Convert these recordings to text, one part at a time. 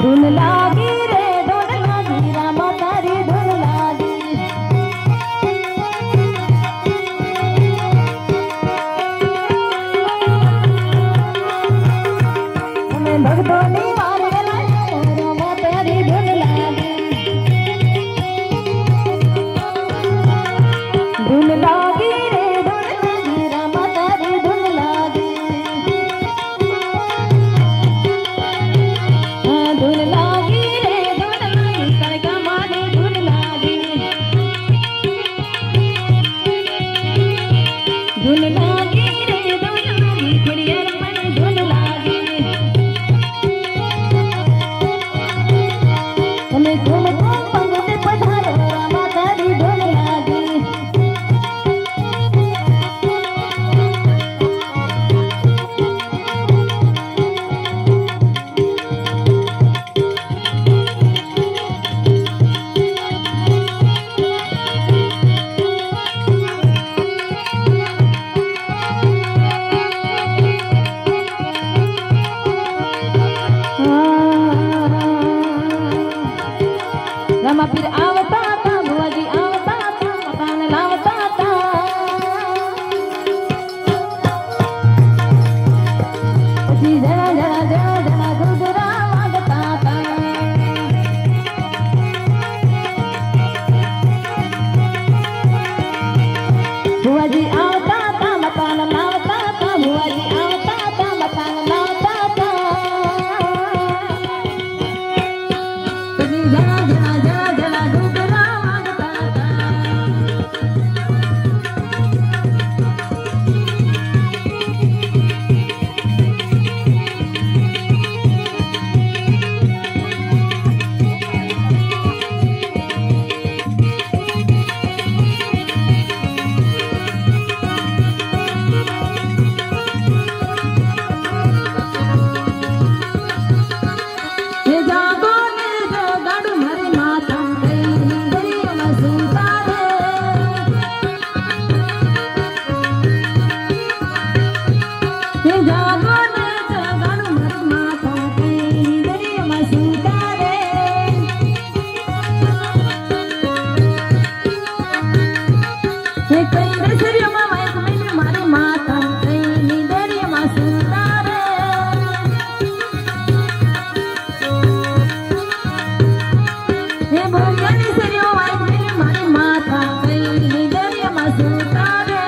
ધૂન લાગી રે ધૂન લાગી રામ તારી ધૂન લાગી અમે ભક્તોની વારે લાગ્યા રામ તારી ધૂન લાગી ધૂન લાગી રે ધૂન લાગી રામ તારી ધૂન લાગી ધૂન લાગી રે ધૂન લાગી કણકા માની ધૂન લાગી ધૂન લાગી રે ધૂન લાગી ખોડિયાર માની ધૂન લાગી તમે ધૂમ ધૂમ પગને પધારો રામ તારી ધૂન લાગી રામા પીર આવતા હતા ભુવાજી આવતા હતા મકાન લાવતા હતા પછી જરા જરા જરા જરા ગુજરા વાગતા હતા ભુવાજી આવતા હતા મકાન લાવતા હતા ભુવાજી આવતા હતા મકાન લાવતા હતા પછી જરા જરા જરા જરા ગુજરા વાગતા હતા હે જાગો ને જોગાડું મારી માતા કઈ દરિયામાં સુતા રે હે જાગો ને જોગાડું મારી માતા કઈ દરિયામાં સુતા રે હે કઈ દરિયામાં વાઈક મેલી મારી માતા કઈ દરિયામાં સુતા રે હે ભોગની સરિયો વાઈક મેલી મારી માતા કઈ દરિયામાં સુતા રે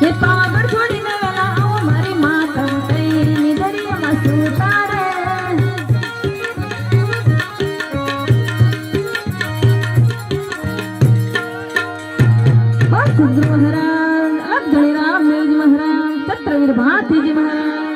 હે પાગળ છોડીને વેલા આવો મારી માતા કઈ દરિયામાં સુતા રે સુંદર મહારાજ અલગ ધણી રામ દેવજી મહારાજ ચત્રવીર ભારતીજી મહારાજ